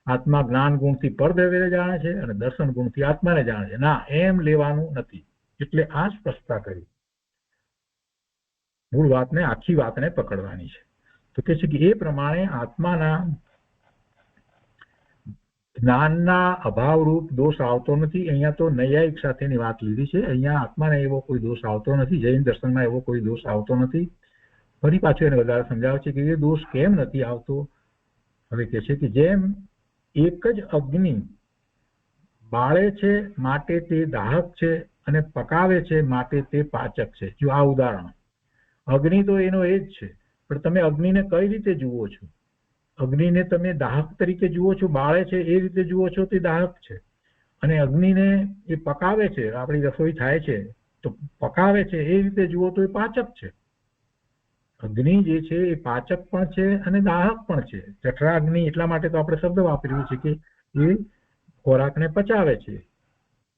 Speaker 2: આત્મા જ્ઞાન ગુણથી પરદ્રવ્યને જાણે છે અને દર્શન ગુણથી આત્માને જાણે છે. ના, એમ લેવાનું નથી. એટલે આ સ્પષ્ટતા કરી. મૂળ વાતને, આખી વાતને પકડવાની છે. તો કે છે કે એ પ્રમાણે આત્માના જ્ઞાનના અભાવરૂપ દોષ આવતો નથી. અહીંયા તો નૈયાયિક સાથેની વાત લીધી છે. અહીંયા આત્માને એવો કોઈ દોષ આવતો નથી. જૈન દર્શનમાં એવો કોઈ દોષ આવતો નથી. ફરી પાછું એને વધારે સમજાવે છે કે એ દોષ કેમ નથી આવતો. હવે કે છે કે જેમ એક જ અગ્નિ બાળે છે માટે તે દાહક છે અને પકાવે છે માટે તે પાચક છે. જો આ ઉદાહરણ, અગ્નિ તો એનો એ જ છે, પણ તમે અગ્નિને કઈ રીતે જુઓ છો? અગ્નિને તમે દાહક તરીકે જુઓ છો, બાળે છે એ રીતે જુઓ છો તે દાહક છે, અને અગ્નિને એ પકાવે છે, આપણી રસોઈ થાય છે તો પકાવે છે એ રીતે જુઓ તો એ પાચક છે. અગ્નિ જે છે એ પાચક પણ છે અને દાહક પણ છે. જઠરાગ્નિ એટલા માટે તો આપણે શબ્દ વાપર્યું છે કે એ ખોરાકને પચાવે છે,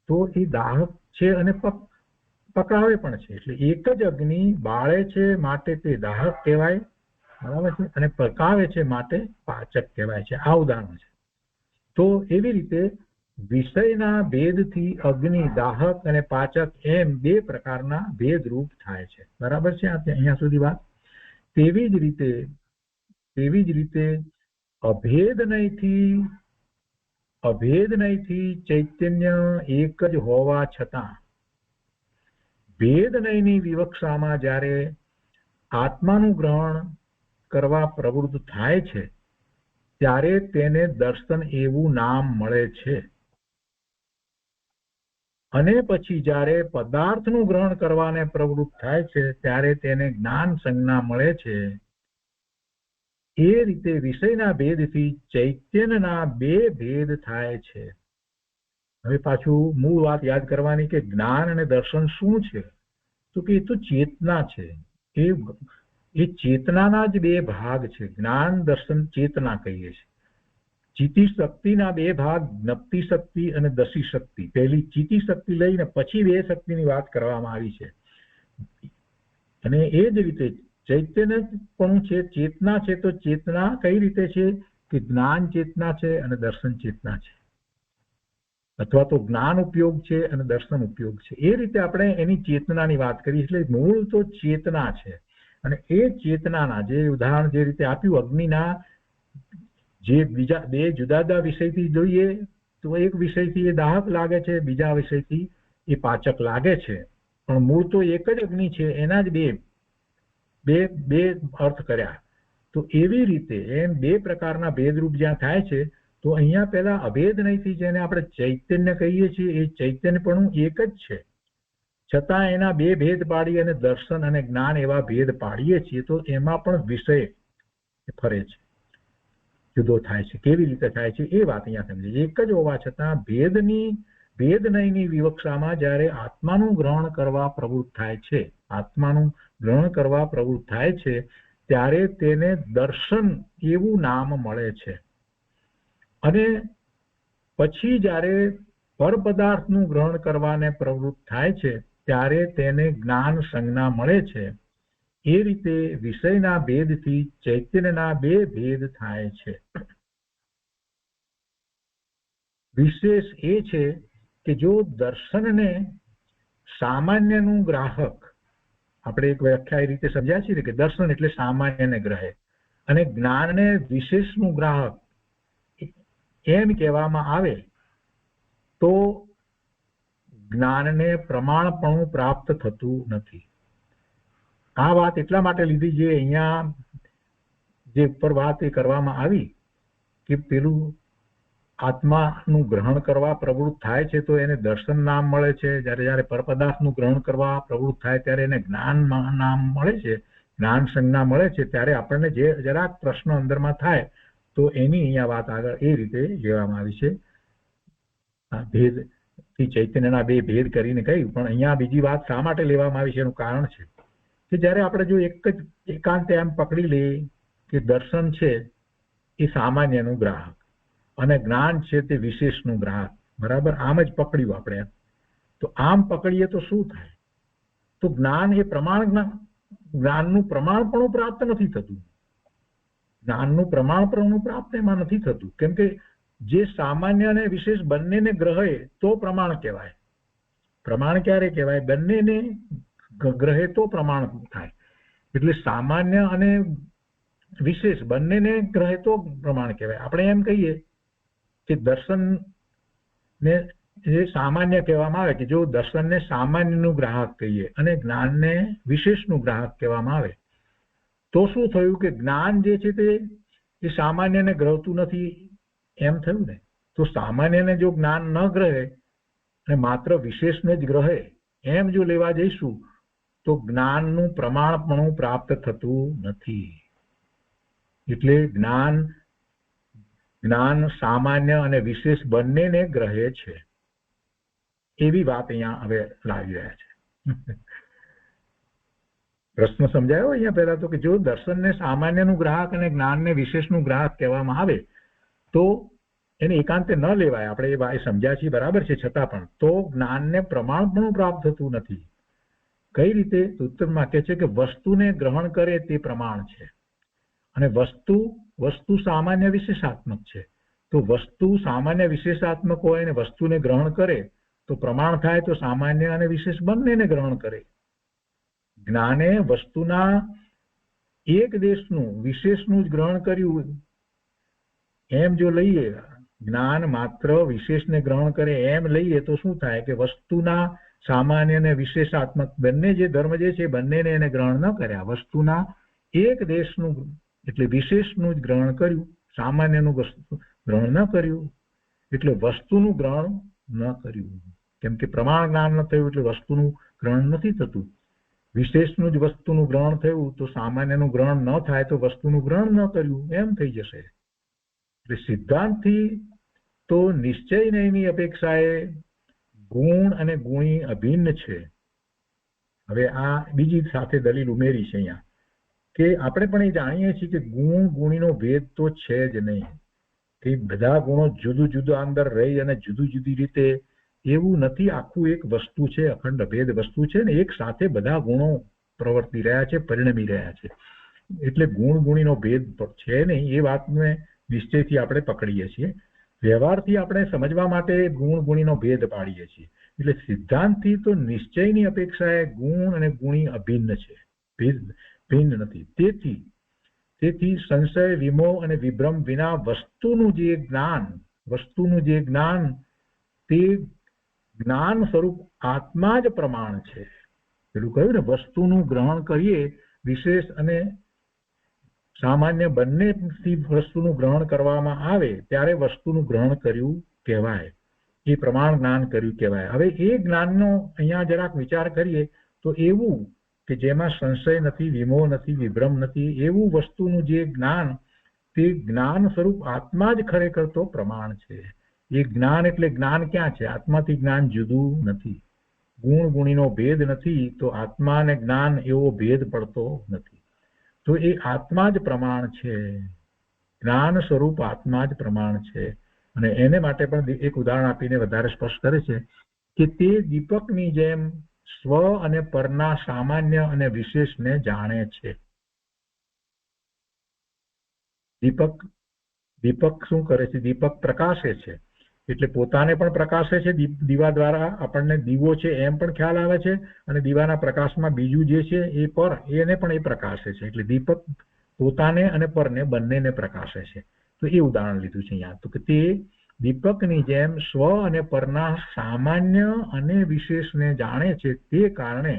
Speaker 2: તો એ દાહક છે અને પકાવે પણ છે. એટલે એક જ અગ્નિ બાળે છે માટે તે દાહક કહેવાય, બરાબર છે, અને પકાવે છે માટે પાચક કહેવાય છે. આ ઉદાહરણ છે. તો એવી રીતે વિષયના ભેદથી અગ્નિ, દાહક અને પાચક એમ બે પ્રકારના ભેદરૂપ થાય છે. બરાબર છે અહીંયા સુધી વાત. તેવી જ રીતે અભેદ નયથી ચૈતન્ય એક જ હોવા છતાં ભેદ નયની વિવક્ષામાં જ્યારે આત્માનું ગ્રહણ કરવા પ્રવૃત્ત થાય છે ત્યારે તેને દર્શન એવું નામ મળે છે, અને પછી જ્યારે પદાર્થનું ગ્રહણ કરવાને પ્રવૃત્ત થાય છે ત્યારે તેને જ્ઞાન સંજ્ઞા મળે છે. એ રીતે વિષયના ભેદથી ચૈતન્યના બે ભેદ થાય છે. હવે પાછું મૂળ વાત યાદ કરવાની કે જ્ઞાન અને દર્શન શું છે? તો કે એ તો ચેતના છે. એ ચેતનાના જ બે ભાગ છે. જ્ઞાન, દર્શન, ચેતના કહીએ છીએ. ચિત્તી શક્તિના બે ભાગ, જ્ઞપ્તિ શક્તિ અને દશી શક્તિ. પહેલી ચિત્તી શક્તિ લઈને પછી બે શક્તિની વાત કરવામાં આવી છે. અને એ જ રીતે ચૈતન્ય પણ છે, ચેતના છે. તો ચેતના કઈ રીતે છે? કે જ્ઞાન ચેતના છે અને દર્શન ચેતના છે, અથવા તો જ્ઞાન ઉપયોગ છે અને દર્શન ઉપયોગ છે. એ રીતે આપણે એની ચેતનાની વાત કરી. એટલે મૂળ તો ચેતના છે. અને એ ચેતનાના જે ઉદાહરણ જે રીતે આપ્યું, અગ્નિના જે બીજા બે જુદા જુદા વિષયથી જોઈએ તો એક વિષયથી એ દાહક લાગે છે, બીજા વિષયથી એ પાચક લાગે છે, પણ મૂળ તો એક જ અગ્નિ છે. એના જ બે અર્થ કર્યા. તો એવી રીતે એમ બે પ્રકારના ભેદરૂપ જ્યાં થાય છે, તો અહીંયા પેલા અભેદ નહીંથી જેને આપણે ચૈતન્ય કહીએ છીએ, એ ચૈતન્ય પણ એક જ છે, છતાં એના બે ભેદ પાડી અને દર્શન અને જ્ઞાન એવા ભેદ પાડીએ છીએ. તો એમાં પણ વિષય ફરે છે, જુદો થાય છે. કેવી રીતે થાય છે એ વાત અહીંયા સમજીએ. એક જ હોવા છતાં ભેદ નહીંની વિવક્ષામાં જ્યારે આત્માનું ગ્રહણ કરવા પ્રવૃત્ત થાય છે, આત્માનું ગ્રહણ કરવા પ્રવૃત્ત થાય છે ત્યારે તેને દર્શન એવું નામ મળે છે. અને પછી જ્યારે પરપદાર્થનું ગ્રહણ કરવાને પ્રવૃત્ત થાય છે ત્યારે તેને જ્ઞાન સંજ્ઞા મળે છે. એ રીતે વિષયના ભેદથી ચૈતન્યના બે ભેદ થાય છે. વિશેષ એ છે કે જો દર્શનને સામાન્યનું ગ્રાહક, આપણે એક વ્યાખ્યા એ રીતે સમજ્યા છીએ કે દર્શન એટલે સામાન્યને ગ્રહે, અને જ્ઞાનને વિશેષનું ગ્રાહક એમ કહેવામાં આવે તો જ્ઞાનને પ્રમાણપણું પ્રાપ્ત થતું નથી. આ વાત એટલા માટે લીધી જે અહીંયા જે ઉપર વાત એ કરવામાં આવી કે પેલું આત્માનું ગ્રહણ કરવા પ્રવૃત્ત થાય છે તો એને દર્શન નામ મળે છે, જ્યારે પરપદાર્થનું ગ્રહણ કરવા પ્રવૃત્ત થાય ત્યારે એને જ્ઞાન નામ મળે છે, જ્ઞાન સંજ્ઞા મળે છે. ત્યારે આપણને જે જરાક પ્રશ્ન અંદરમાં થાય તો એની અહીંયા વાત આગળ એ રીતે લેવામાં આવી છે. ભેદ થી ચૈતન્યના બે ભેદ કરીને કહ્યું. પણ અહીંયા બીજી વાત શા માટે લેવામાં આવી છે એનું કારણ છે કે જ્યારે આપણે જો એક જ એકાંત એમ પકડી લઈએ કે દર્શન છે એ સામાન્યનું ગ્રાહક અને જ્ઞાન છે તે વિશેષનું ગ્રાહક, બરાબર, આમ જ પકડ્યું આપણે. તો આમ પકડીએ તો શું થાય? તો જ્ઞાન એ જ્ઞાનનું પ્રમાણપણું પ્રાપ્ત નથી થતું. જ્ઞાનનું પ્રમાણપણું પ્રાપ્ત એમાં નથી થતું, કેમ કે જે સામાન્ય અને વિશેષ બંનેને ગ્રહે તો પ્રમાણ કહેવાય. પ્રમાણ ક્યારે કહેવાય? બંનેને ગ્રહે તો પ્રમાણ થાય. એટલે સામાન્ય અને વિશેષ બંનેને ગ્રહે તો પ્રમાણ કહેવાય. આપણે એમ કહીએ કે દર્શનને જે સામાન્ય કહેવામાં આવે, કે જો દર્શનને સામાન્યનું ગ્રાહક કહીએ અને જ્ઞાનને વિશેષનું ગ્રાહક કહેવામાં આવે, તો શું થયું કે જ્ઞાન જે છે તે એ સામાન્યને ગ્રહતું નથી એમ થયું ને. તો સામાન્યને જો જ્ઞાન ન ગ્રહે અને માત્ર વિશેષને જ ગ્રહે એમ જો લેવા જઈશું તો જ્ઞાનનું પ્રમાણપણું પ્રાપ્ત થતું નથી. એટલે જ્ઞાન સામાન્ય અને વિશેષ બંનેને ગ્રહે છે એવી વાત અહીંયા હવે લાવી રહ્યા છે. પ્રશ્ન સમજાયો અહીંયા પહેલા તો, કે જો દર્શનને સામાન્યનું ગ્રાહક અને જ્ઞાનને વિશેષનું ગ્રાહક કહેવામાં આવે તો એને એકાંતે ન લેવાય. આપણે એ સમજ્યા છીએ, બરાબર છે, છતાં પણ તો જ્ઞાનને પ્રમાણપણું પ્રાપ્ત થતું નથી. કઈ રીતે? ઉત્તરમાં કહે છે કે વસ્તુને ગ્રહણ કરે તે પ્રમાણ છે અને વસ્તુ સામાન્ય વિશેષાત્મક છે. તો વસ્તુ સામાન્ય વિશેષાત્મક હોય અને વસ્તુને ગ્રહણ કરે તો પ્રમાણ થાય, તો સામાન્ય અને વિશેષ બંનેને ગ્રહણ કરે. જ્ઞાને વસ્તુના એક દેશનું વિશેષનું જ ગ્રહણ કર્યું એમ જો લઈએ, જ્ઞાન માત્ર વિશેષને ગ્રહણ કરે એમ લઈએ તો શું થાય કે વસ્તુના સામાન્ય અને વિશેષાત્મક બંને જે ધર્મ જે છે બંનેને એને ગ્રહણ ન કર્યા. વસ્તુના એક દેશનું એટલે વિશેષનું જ ગ્રહણ કર્યું, સામાન્યનું ગ્રહણ ન કર્યું. એટલે વસ્તુનું ગ્રહણ ન કર્યું, કેમ કે પ્રમાણ જ્ઞાન ન થયું એટલે વસ્તુનું ગ્રહણ નથી થતું. વિશેષનું જ વસ્તુનું ગ્રહણ થયું તો સામાન્યનું ગ્રહણ ન થાય તો વસ્તુનું ગ્રહણ ન કર્યું એમ થઈ જશે. એટલે સિદ્ધાંતથી તો નિશ્ચય નયની અપેક્ષાએ ગુણ અને ગુણી અભિન્ન છે. હવે આ બીજી સાથે દલીલ ઉમેરી છે અહીંયા કે આપણે પણ એ જાણીએ છીએ કે ગુણ ગુણીનો ભેદ તો છે જ નહીં, કે બધા ગુણો જુદું જુદું અંદર રહી અને જુદી જુદી રીતે એવું નથી. આખું એક વસ્તુ છે, અખંડ અભેદ વસ્તુ છે ને એક સાથે બધા ગુણો પ્રવર્તી રહ્યા છે, પરિણમી રહ્યા છે. એટલે ગુણ ગુણીનો ભેદ છે નહીં એ વાતને નિશ્ચયથી આપણે પકડીએ છીએ. વ્યવહારથી આપણે સમજવા માટે ગુણ ગુણીનો ભેદ પાડીએ છીએ. એટલે સિદ્ધાંતથી તો નિશ્ચયની અપેક્ષાએ ગુણ અને ગુણી અભિન્ન છે, ભિન્ન નથી. તેથી સંશય, વિમોહ અને વિભ્રમ વિના વસ્તુનું જે જ્ઞાન તે જ્ઞાન સ્વરૂપ આત્મા જ પ્રમાણ છે. પેલું કહ્યું ને, વસ્તુનું ગ્રહણ કરીએ, વિશેષ અને સામાન્ય બંનેથી વસ્તુનું ગ્રહણ કરવામાં આવે ત્યારે વસ્તુનું ગ્રહણ કર્યું કહેવાય, એ પ્રમાણ જ્ઞાન કર્યું કહેવાય. હવે એ જ્ઞાનનો અહીંયા જરાક વિચાર કરીએ તો એવું કે જેમાં સંશય નથી, વિમોહ નથી, વિભ્રમ નથી, એવું વસ્તુનું જે જ્ઞાન તે જ્ઞાન સ્વરૂપ આત્મા જ ખરેખર તો પ્રમાણ છે. એ જ્ઞાન એટલે જ્ઞાન ક્યાં છે? આત્માથી જ્ઞાન જુદું નથી. ગુણ ગુણીનો ભેદ નથી તો આત્મા અને જ્ઞાન એવો ભેદ પડતો નથી. તો એ આત્મા જ પ્રમાણ છે, જ્ઞાન સ્વરૂપ આત્મા જ પ્રમાણ છે. અને એને માટે પણ એક ઉદાહરણ આપીને વધારે સ્પષ્ટ કરે છે કે તે દીપકની જેમ સ્વ અને પરના સામાન્ય અને વિશેષને જાણે છે. દીપક શું કરે છે? દીપક પ્રકાશે છે, એટલે પોતાને પણ પ્રકાશે છે. દીવા દ્વારા આપણને દીવો છે એમ પણ ખ્યાલ આવે છે, અને દીવાના પ્રકાશમાં બીજું જે છે એ પર એને પણ એ પ્રકાશે છે. એટલે દીપક પોતાને અને પરને બંનેને પ્રકાશે છે. તો એ ઉદાહરણ લીધું છે અહીંયા. તો કે તે દીપકની જેમ સ્વ અને પરના સામાન્ય અને વિશેષને જાણે છે, તે કારણે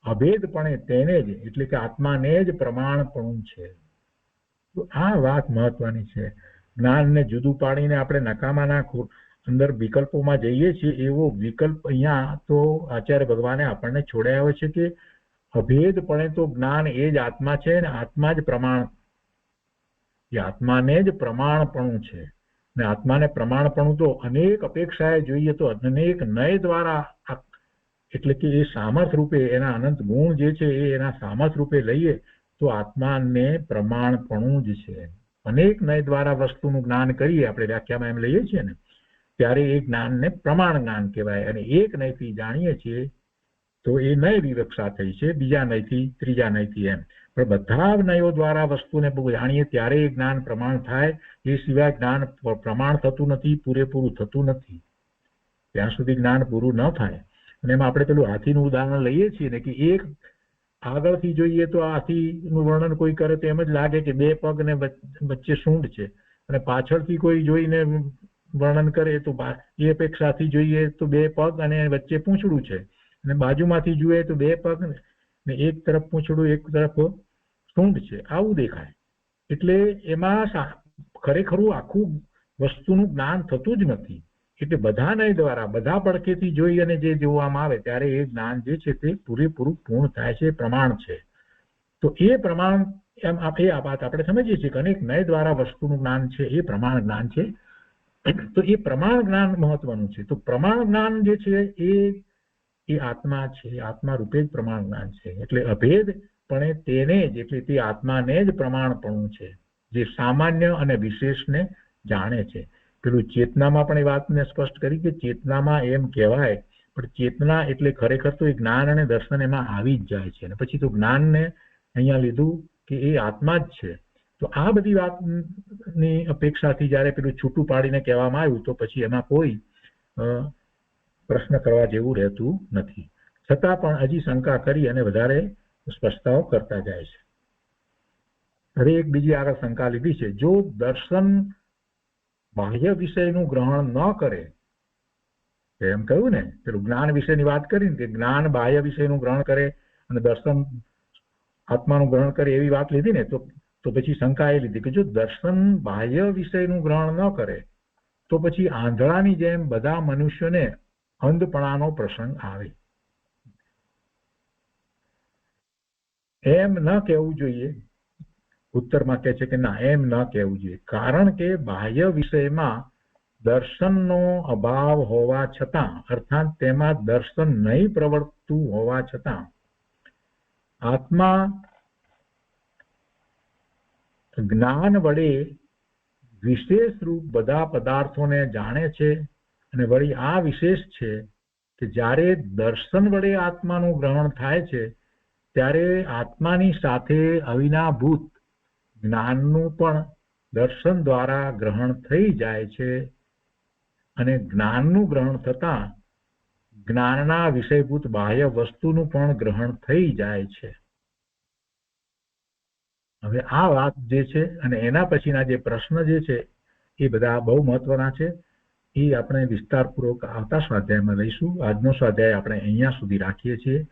Speaker 2: અભેદપણે તેને જ એટલે કે આત્માને જ પ્રમાણપણું છે. તો આ વાત મહત્વની છે. જ્ઞાનને જુદું પાડીને આપણે નકામાના અંદર વિકલ્પોમાં જઈએ છીએ એવો વિકલ્પ અહીંયા તો આચાર્ય ભગવાને આપણને છોડાયો છે કે અભેદપણે તો જ્ઞાન એ જ આત્મા છે અને આત્મા જ પ્રમાણ, એ આત્માને જ પ્રમાણપણું છે. અને આત્માને પ્રમાણપણું તો અનેક અપેક્ષાએ જોઈએ તો અનેક નય દ્વારા, એટલે કે એ સામર્થ રૂપે એના અનંત ગુણ જે છે એ એના સામર્થ રૂપે લઈએ તો આત્માને પ્રમાણપણું જ છે. અનેક નય દ્વારા વસ્તુનું જ્ઞાન કરીએ, આપણે વ્યાખ્યામાં એમ લઈએ છીએ ને, ત્યારે એ જ્ઞાનને પ્રમાણ જ્ઞાન કહેવાય. અને એક નયથી જાણીએ છીએ તો એ નય વિવક્ષા થઈ છે, બીજા નયથી, ત્રીજા નયથી એમ. પણ બધા નયો દ્વારા વસ્તુને જાણીએ ત્યારે એ જ્ઞાન પ્રમાણ થાય. એ સિવાય જ્ઞાન પ્રમાણ થતું નથી, પૂરેપૂરું થતું નથી. ત્યાં સુધી જ્ઞાન પૂરું ન થાય. અને એમાં આપણે પેલું હાથીનું ઉદાહરણ લઈએ છીએ ને, કે એક આગળથી જોઈએ તો હાથીનું વર્ણન કોઈ કરે તો એમ જ લાગે કે બે પગ ને વચ્ચે સૂંઢ છે, અને પાછળથી કોઈ જોઈને વર્ણન કરે તો એ અપેક્ષાથી જોઈએ તો બે પગ અને વચ્ચે પૂંછડું છે, અને બાજુમાંથી જોઈએ તો બે પગ ને એક તરફ પૂંછડું, એક તરફ સૂંઢ છે, આવું દેખાય. એટલે એમાં ખરેખરું આખું વસ્તુનું જ્ઞાન થતું જ નથી. એટલે બધા નય દ્વારા, બધા પડખેથી જોઈ અને જે જોવામાં આવે ત્યારે એ જ્ઞાન જે છે તે પૂરેપૂરું પૂર્ણ થાય છે, પ્રમાણ છે. તો એ પ્રમાણ એમ એ આ વાત આપણે સમજીએ છીએ કે અનેક નય દ્વારા વસ્તુનું જ્ઞાન છે એ પ્રમાણ જ્ઞાન છે. તો એ પ્રમાણ જ્ઞાન મહત્વનું છે. તો પ્રમાણ જ્ઞાન જે છે એ આત્મા છે, આત્મા રૂપે જ પ્રમાણ જ્ઞાન છે. એટલે અભેદપણે તેને જ, એટલે તે આત્માને જ પ્રમાણપણું છે, જે સામાન્ય અને વિશેષને જાણે છે. પેલું ચેતનામાં પણ એ વાતને સ્પષ્ટ કરી કે ચેતનામાં એમ કહેવાય, પણ ચેતના એટલે ખરેખર તો એ જ્ઞાન અને દર્શન એમાં આવી જ જાય છે. અને પછી તો જ્ઞાનને અહીંયા લીધું કે એ આત્મા જ છે. તો આ બધી વાતની અપેક્ષાથી જયારે પેલું છૂટું પાડીને કહેવામાં આવ્યું તો પછી એમાં કોઈ પ્રશ્ન કરવા જેવું રહેતું નથી. છતાં પણ હજી શંકા કરી અને વધારે સ્પષ્ટતાઓ કરતા જાય છે. હવે એક બીજી આગળ શંકા લીધી છે, જો દર્શન બાહ્ય વિષયનું ગ્રહણ ન કરે, એમ કહ્યું ને, પેલું જ્ઞાન વિશેની વાત કરીને કે જ્ઞાન બાહ્ય વિષયનું ગ્રહણ કરે અને દર્શન આત્માનું ગ્રહણ કરે એવી વાત લીધી ને, તો પછી શંકા એ લીધી કે જો દર્શન બાહ્ય વિષયનું ગ્રહણ ન કરે તો પછી આંધળાની જેમ બધા મનુષ્યોને અંધપણાનો પ્રસંગ આવે. એમ ન કહેવું જોઈએ. ઉત્તરમાં કહે છે કે ના, એમ ન કહેવું જોઈએ. કારણ કે બાહ્ય વિષયમાં દર્શનનો અભાવ હોવા છતાં, અર્થાત તેમાં દર્શન નહીં પ્રવર્તતું હોવા છતાં, આત્મા જ્ઞાન વડે વિશેષ રૂપ બધા પદાર્થોને જાણે છે. અને વળી આ વિશેષ છે કે જ્યારે દર્શન વડે આત્માનું ગ્રહણ થાય છે ત્યારે આત્માની સાથે અવિનાભૂત જ્ઞાનનું પણ દર્શન દ્વારા ગ્રહણ થઈ જાય છે. અને જ્ઞાનનું ગ્રહણ થતાં જ્ઞાનના વિષયભૂત બાહ્ય વસ્તુનું પણ ગ્રહણ થઈ જાય છે. હવે આ વાત જે છે અને એના પછીના જે પ્રશ્ન જે છે એ બધા બહુ મહત્વના છે. એ આપણે વિસ્તારપૂર્વક આવતા સ્વાધ્યાયમાં લઈશું. આજનો સ્વાધ્યાય આપણે અહીંયા સુધી રાખીએ છીએ.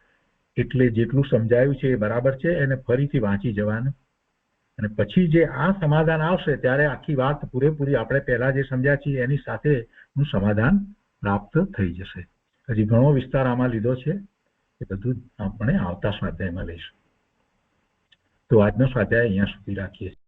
Speaker 2: એટલે જેટલું સમજાયું છે એ બરાબર છે, એને ફરીથી વાંચી જવાનું. અને પછી જે આ સમાધાન આવશે ત્યારે આખી વાત પૂરેપૂરી આપણે પહેલા જે સમજ્યા છીએ એની સાથેનું સમાધાન પ્રાપ્ત થઈ જશે. હજી ઘણો વિસ્તાર આમાં લીધો છે, એ બધું આપણે આવતા સ્વાધ્યાયમાં લઈશું. તો આજનો સ્વાધ્યાય અહીંયા સુધી રાખીએ છીએ.